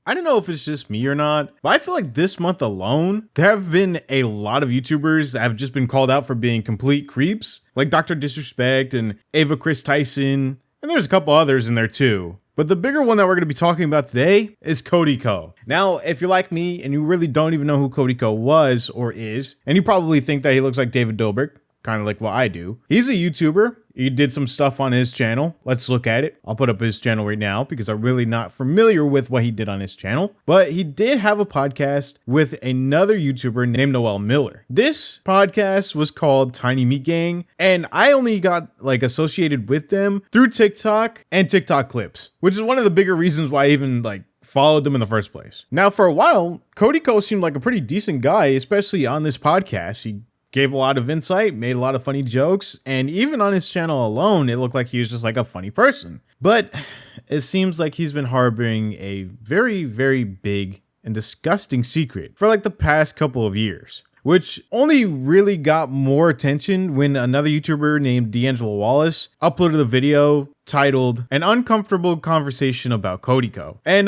I don't know if it's just me or not, but I feel like this month alone, there have been a lot of YouTubers that have just been called out for being complete creeps, like Dr. Disrespect and Ava Chris Tyson, and there's a couple others in there too. But the bigger one that we're going to be talking about today is Cody Ko. Now, if you're like me and you really don't even know who Cody Ko was or is, and you probably think that he looks like David Dobrik, kind of like what I do. He's a YouTuber. He did some stuff on his channel. Let's look at it. I'll put up his channel right now because I'm really not familiar with what he did on his channel. But he did have a podcast with another YouTuber named Noel Miller. This podcast was called Tiny Meat Gang, and I only got associated with them through TikTok and TikTok clips, which is one of the bigger reasons why I even followed them in the first place. Now, for a while, Cody Ko seemed like a pretty decent guy, especially on this podcast. He gave a lot of insight, made a lot of funny jokes, and even on his channel alone, it looked like he was just like a funny person. But it seems like he's been harboring a very, very big and disgusting secret for the past couple of years, which only really got more attention when another YouTuber named Dangelo Wallace uploaded a video titled An Uncomfortable Conversation About Cody Ko. And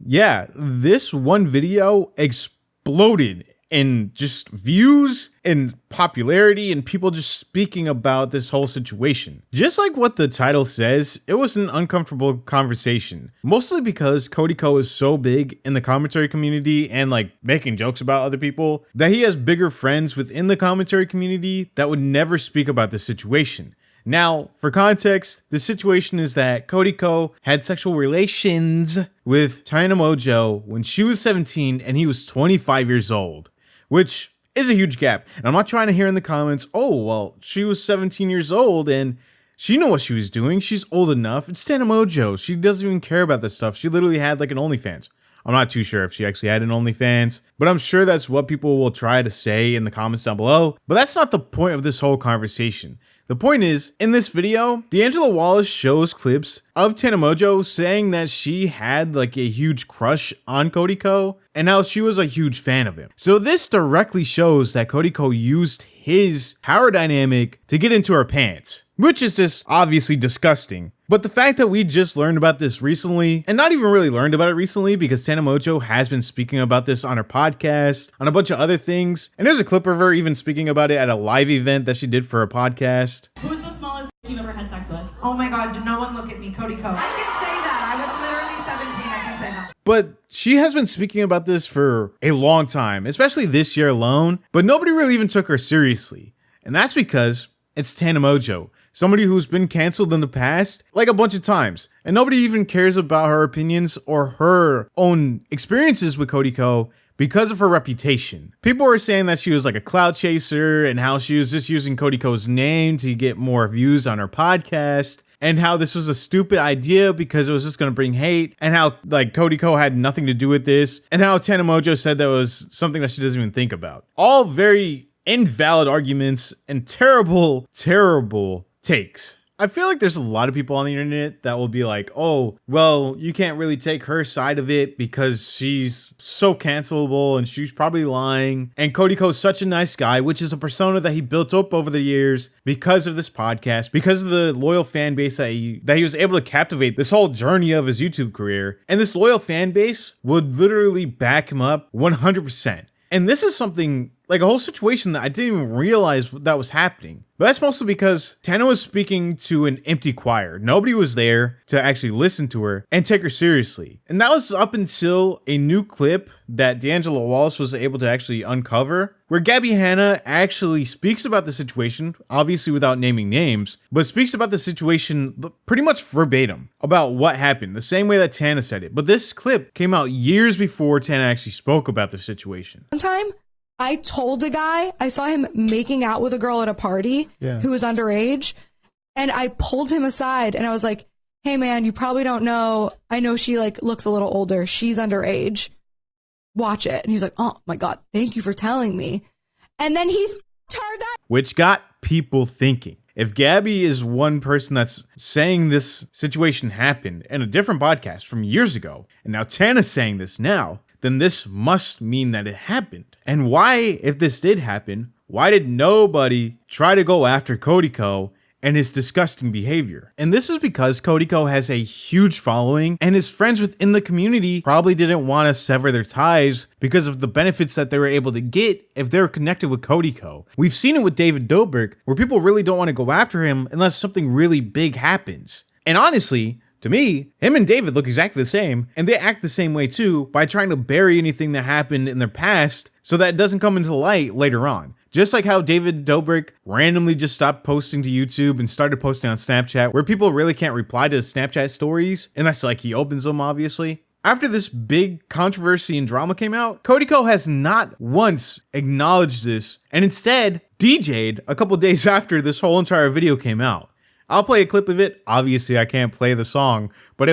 yeah, this one video exploded in just views and popularity and people just speaking about this whole situation. Just like what the title says, it was an uncomfortable conversation, mostly because Cody Ko is so big in the commentary community and making jokes about other people that he has bigger friends within the commentary community that would never speak about this situation. Now, for context, the situation is that Cody Ko had sexual relations with Tana Mongeau when she was 17 and he was 25 years old. Which is a huge gap. And I'm not trying to hear in the comments, oh, well, she was 17 years old and she knew what she was doing. She's old enough. It's Tana Mongeau. She doesn't even care about this stuff. She literally had an OnlyFans. I'm not too sure if she actually had an OnlyFans, but I'm sure that's what people will try to say in the comments down below. But that's not the point of this whole conversation. The point is, in this video, Dangelo Wallace shows clips of Tana Mongeau saying that she had a huge crush on Cody Ko and how she was a huge fan of him. So this directly shows that Cody Ko used his power dynamic to get into her pants, which is just obviously disgusting. But the fact that we just learned about this recently, and not even really learned about it recently because Tana Mongeau has been speaking about this on her podcast, on a bunch of other things, and there's a clip of her even speaking about it at a live event that she did for a podcast. Who's the smallest you've ever had sex with? Oh my God, no one look at me, Cody Ko. I can say that. I was literally 17, I can say that. But she has been speaking about this for a long time, especially this year alone, but nobody really even took her seriously. And that's because it's Tana Mongeau, somebody who's been canceled in the past a bunch of times, and nobody even cares about her opinions or her own experiences with Cody Ko because of her reputation. People were saying that she was a clout chaser and how she was just using Cody Ko's name to get more views on her podcast, and how this was a stupid idea because it was just going to bring hate, and how Cody Ko had nothing to do with this, and how Tana Mongeau said that was something that she doesn't even think about. All very invalid arguments and terrible, terrible takes. I feel like there's a lot of people on the internet that will be like, oh, well, you can't really take her side of it because she's so cancelable and she's probably lying. And Cody Ko's such a nice guy, which is a persona that he built up over the years because of this podcast, because of the loyal fan base that he was able to captivate this whole journey of his YouTube career. And this loyal fan base would literally back him up 100%. And this is something a whole situation that I didn't even realize that was happening. But that's mostly because Tana was speaking to an empty choir. Nobody was there to actually listen to her and take her seriously. And that was up until a new clip that Dangelo Wallace was able to actually uncover, where Gabby Hanna actually speaks about the situation, obviously without naming names, but speaks about the situation pretty much verbatim about what happened, the same way that Tana said it. But this clip came out years before Tana actually spoke about the situation. One time, I told a guy, I saw him making out with a girl at a party who was underage, and I pulled him aside and I was like, hey man, you probably don't know, I know she looks a little older, she's underage, watch it. And he's like, oh my God, thank you for telling me. And then he turned that, which got people thinking. If Gabby is one person that's saying this situation happened in a different podcast from years ago, and now Tana's saying this now, then this must mean that it happened. And why, if this did happen, why did nobody try to go after Cody Ko and his disgusting behavior. And this is because Cody Ko has a huge following, and his friends within the community probably didn't want to sever their ties because of the benefits that they were able to get if they were connected with Cody Ko. We've seen it with David Dobrik, where people really don't want to go after him unless something really big happens. And honestly, to me, him and David look exactly the same, and they act the same way too by trying to bury anything that happened in their past so that it doesn't come into light later on. Just like how David Dobrik randomly just stopped posting to YouTube and started posting on Snapchat, where people really can't reply to the Snapchat stories, and that's like he opens them, obviously. After this big controversy and drama came out, Cody Ko has not once acknowledged this, and instead DJ'd a couple days after this whole entire video came out. I'll play a clip of it. Obviously, I can't play the song, but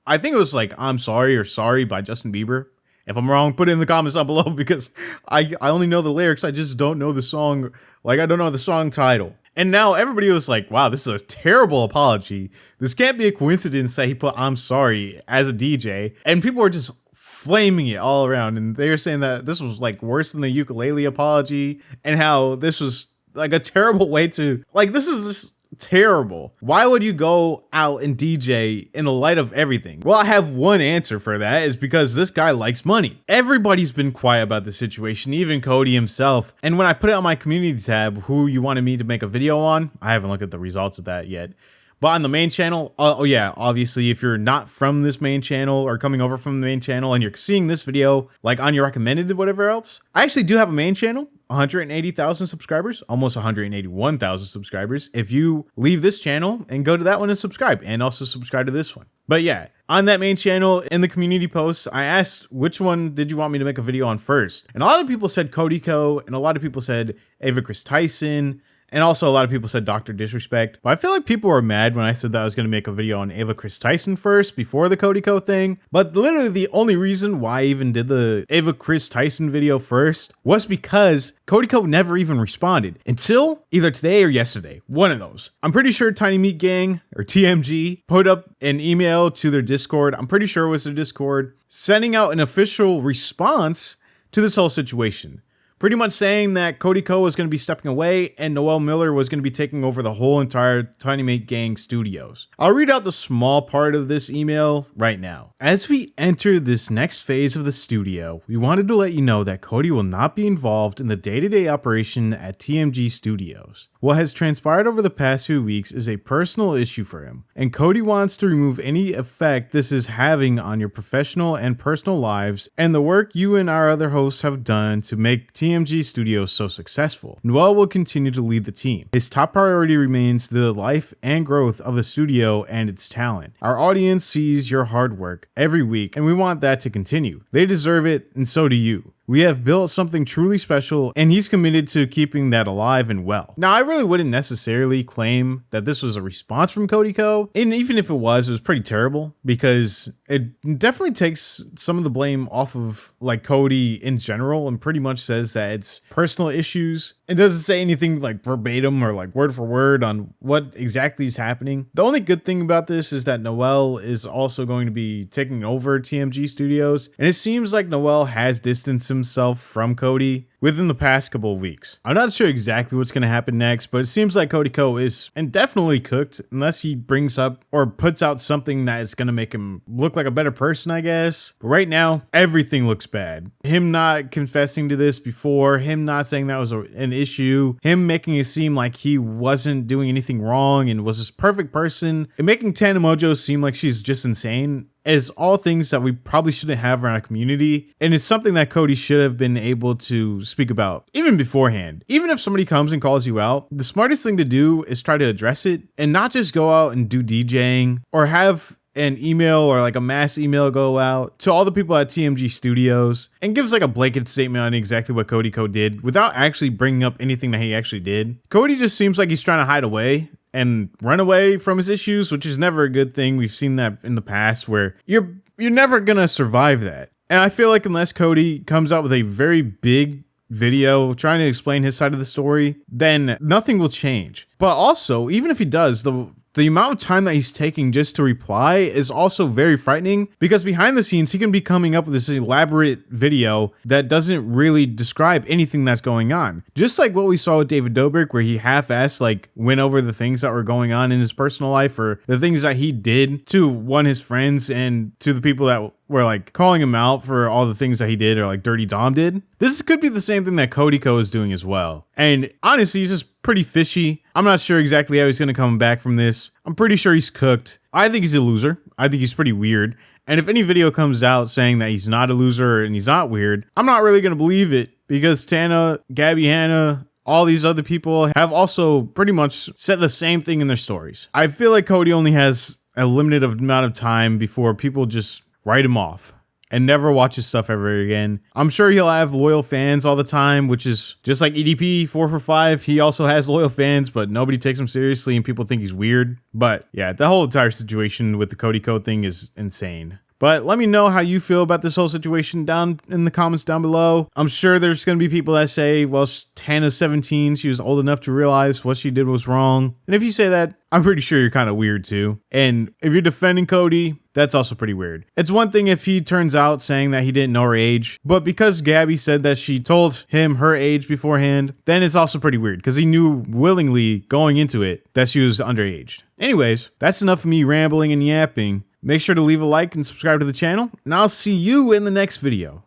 I think it was like I'm Sorry or Sorry by Justin Bieber. If I'm wrong, put it in the comments down below because I only know the lyrics. I just don't know the song. Like, I don't know the song title. And now everybody was like, wow, this is a terrible apology. This can't be a coincidence that he put I'm Sorry as a DJ. And people were just flaming it all around. And they were saying that this was like worse than the ukulele apology and how this was like a terrible way to, like, this is just terrible. Why would you go out and DJ in the light of everything? Well, I have one answer for that, is because this guy likes money. Everybody's been quiet about the situation, even Cody himself. And when I put it on my community tab, who you wanted me to make a video on, I haven't looked at the results of that yet. But on the main channel, oh yeah, obviously if you're not from this main channel or coming over from the main channel and you're seeing this video like on your recommended or whatever else, I actually do have a main channel, 180,000 subscribers, almost 181,000 subscribers. If you leave this channel and go to that one and subscribe, and also subscribe to this one. But yeah, on that main channel, in the community posts, I asked which one did you want me to make a video on first? And a lot of people said Cody Ko, and a lot of people said Ava Chris Tyson, and also a lot of people said Dr. Disrespect. But I feel like people were mad when I said that I was going to make a video on Ava Chris Tyson first before the Cody Ko thing. But literally the only reason why I even did the Ava Chris Tyson video first was because Cody Ko never even responded until either today or yesterday. One of those. I'm pretty sure Tiny Meat Gang or TMG put up an email to their Discord. I'm pretty sure it was their Discord, sending out an official response to this whole situation. Pretty much saying that Cody Ko was going to be stepping away and Noel Miller was going to be taking over the whole entire Tiny Mate Gang studios. I'll read out the small part of this email right now. As we enter this next phase of the studio, we wanted to let you know that Cody will not be involved in the day-to-day operation at TMG Studios. What has transpired over the past few weeks is a personal issue for him, and Cody wants to remove any effect this is having on your professional and personal lives and the work you and our other hosts have done to make TMG Studios so successful. Noel will continue to lead the team. His top priority remains the life and growth of the studio and its talent. Our audience sees your hard work every week, and we want that to continue. They deserve it, and so do you. We have built something truly special, and he's committed to keeping that alive and well. Now, I really wouldn't necessarily claim that this was a response from Cody Ko, and even if it was pretty terrible, because it definitely takes some of the blame off of like Cody in general, and pretty much says that it's personal issues. It doesn't say anything like verbatim or like word for word on what exactly is happening. The only good thing about this is that Noel is also going to be taking over TMG Studios, and it seems like Noel has distanced himself from Cody within the past couple of weeks. I'm not sure exactly what's going to happen next, but it seems like Cody Ko is indefinitely cooked unless he brings up or puts out something that is going to make him look like a better person, I guess. But right now, everything looks bad. Him not confessing to this before, him not saying that was an issue, him making it seem like he wasn't doing anything wrong and was this perfect person, and making Tana Mongeau seem like she's just insane, is all things that we probably shouldn't have around a community, and it's something that Cody should have been able to speak about even beforehand. Even if somebody comes and calls you out, the smartest thing to do is try to address it and not just go out and do DJing or have an email or like a mass email go out to all the people at TMG Studios and gives like a blanket statement on exactly what Cody Ko did without actually bringing up anything that he actually did. Cody just seems like he's trying to hide away and run away from his issues, which is never a good thing. We've seen that in the past where you're never gonna survive that. And I feel like unless Cody comes out with a very big video trying to explain his side of the story, then nothing will change. But also, even if he does, the the amount of time that he's taking just to reply is also very frightening, because behind the scenes, he can be coming up with this elaborate video that doesn't really describe anything that's going on. Just like what we saw with David Dobrik, where he half-assed like went over the things that were going on in his personal life, or the things that he did to his friends and to the people that were like calling him out for all the things that he did, or like Dirty Dom did. This could be the same thing that Cody Ko is doing as well. And honestly, he's just pretty fishy. I'm not sure exactly how he's going to come back from this. I'm pretty sure he's cooked. I think he's a loser. I think he's pretty weird. And if any video comes out saying that he's not a loser and he's not weird, I'm not really going to believe it, because Tana, Gabby Hanna, all these other people have also pretty much said the same thing in their stories. I feel like Cody only has a limited amount of time before people just write him off and never watch his stuff ever again. I'm sure he'll have loyal fans all the time, which is just like EDP 4 for 5. He also has loyal fans, but nobody takes him seriously and people think he's weird. But yeah, the whole entire situation with the Cody Ko thing is insane. But let me know how you feel about this whole situation down in the comments down below. I'm sure there's going to be people that say, well, Tana's 17. She was old enough to realize what she did was wrong. And if you say that, I'm pretty sure you're kind of weird too. And if you're defending Cody, that's also pretty weird. It's one thing if he turns out saying that he didn't know her age, but because Gabby said that she told him her age beforehand, then it's also pretty weird, because he knew willingly going into it that she was underage. Anyways, that's enough of me rambling and yapping. Make sure to leave a like and subscribe to the channel, and I'll see you in the next video.